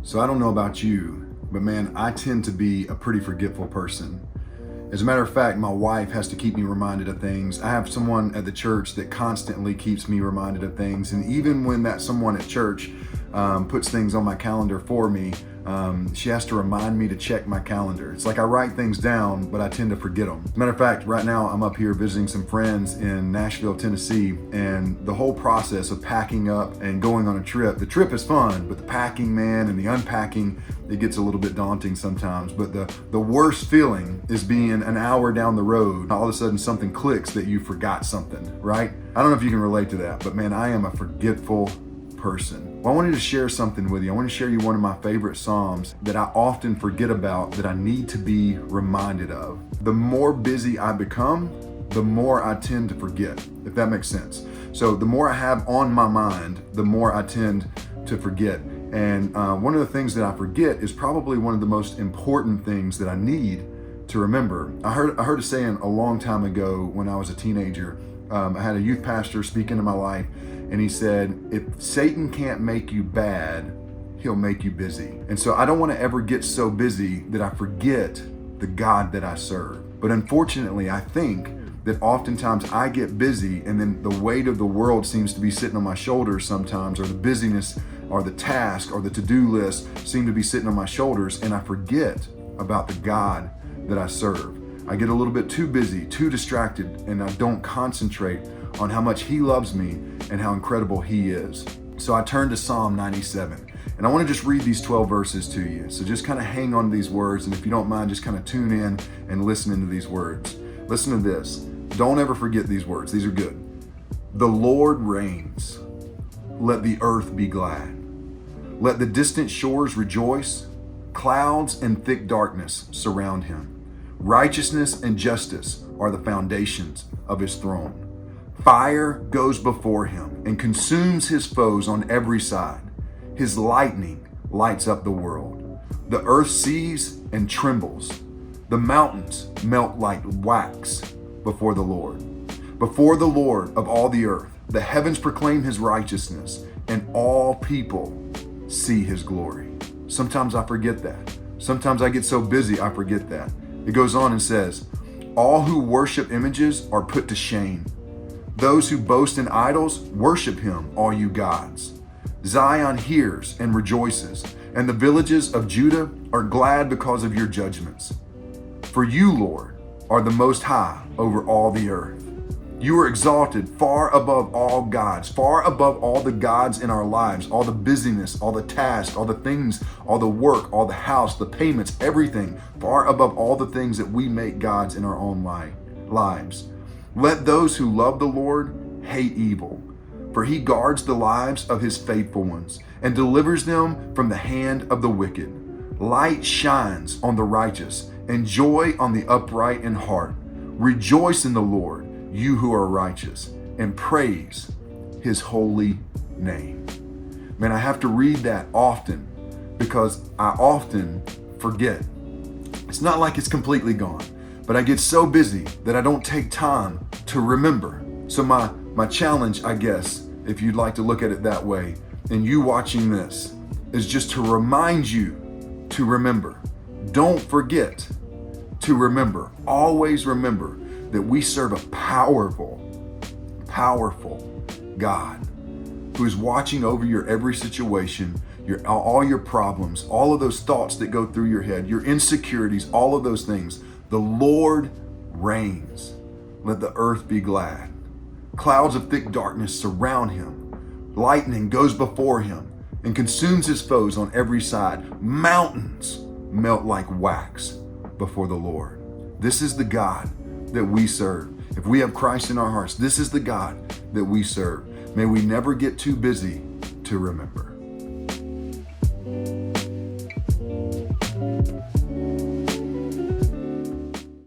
So I don't know about you, but man, I tend to be a pretty forgetful person. As a matter of fact, my wife has to keep me reminded of things. I have someone at the church that constantly keeps me reminded of things. And even when that someone at church puts things on my calendar for me, she has to remind me to check my calendar. It's like I write things down, but I tend to forget them. As a matter of fact, right now I'm up here visiting some friends in Nashville, Tennessee, and the whole process of packing up and going on a trip, the trip is fun, but the packing, man, and the unpacking, it gets a little bit daunting sometimes. But the worst feeling is being an hour down the road, all of a sudden something clicks that you forgot something, right? I don't know if you can relate to that, but man, I am a forgetful person. Well, I wanted to share something with you. I want to share you one of my favorite Psalms that I often forget about, that I need to be reminded of. The more busy I become, the more I tend to forget, if that makes sense. So the more I have on my mind, the more I tend to forget. And one of the things that I forget is probably one of the most important things that I need to remember. I heard a saying a long time ago when I was a teenager. I had a youth pastor speak into my life, and he said, if Satan can't make you bad, he'll make you busy. And so I don't want to ever get so busy that I forget the God that I serve. But unfortunately, I think that oftentimes I get busy, and then the weight of the world seems to be sitting on my shoulders sometimes, or the busyness or the task or the to-do list seem to be sitting on my shoulders, and I forget about the God that I serve. I get a little bit too busy, too distracted, and I don't concentrate on how much He loves me and how incredible He is. So I turn to Psalm 97, and I want to just read these 12 verses to you. So just kind of hang on to these words, and if you don't mind, just kind of tune in and listen into these words. Listen to this. Don't ever forget these words. These are good. The Lord reigns. Let the earth be glad. Let the distant shores rejoice. Clouds and thick darkness surround Him. Righteousness and justice are the foundations of His throne. Fire goes before Him and consumes His foes on every side. His lightning lights up the world. The earth sees and trembles. The mountains melt like wax before the Lord. Before the Lord of all the earth, the heavens proclaim His righteousness, and all people see His glory. Sometimes I forget that. Sometimes I get so busy I forget that. It goes on and says, all who worship images are put to shame. Those who boast in idols, worship Him, all you gods. Zion hears and rejoices, and the villages of Judah are glad because of your judgments. For you, Lord, are the most high over all the earth. You are exalted far above all gods, far above all the gods in our lives, all the busyness, all the tasks, all the things, all the work, all the house, the payments, everything, far above all the things that we make gods in our own lives. Let those who love the Lord hate evil, for He guards the lives of His faithful ones and delivers them from the hand of the wicked. Light shines on the righteous and joy on the upright in heart. Rejoice in the Lord, you who are righteous, and praise His holy name. Man, I have to read that often because I often forget. It's not like it's completely gone, but I get so busy that I don't take time to remember. So my challenge, I guess, if you'd like to look at it that way, and you watching this, is just to remind you to remember. Don't forget to remember. Always remember that we serve a powerful God who is watching over your every situation, all your problems, all of those thoughts that go through your head, your insecurities, all of those things. The Lord reigns. Let the earth be glad. Clouds of thick darkness surround Him. Lightning goes before Him and consumes His foes on every side. Mountains melt like wax before the Lord. This is the God that we serve. If we have Christ in our hearts, this is the God that we serve. May we never get too busy to remember.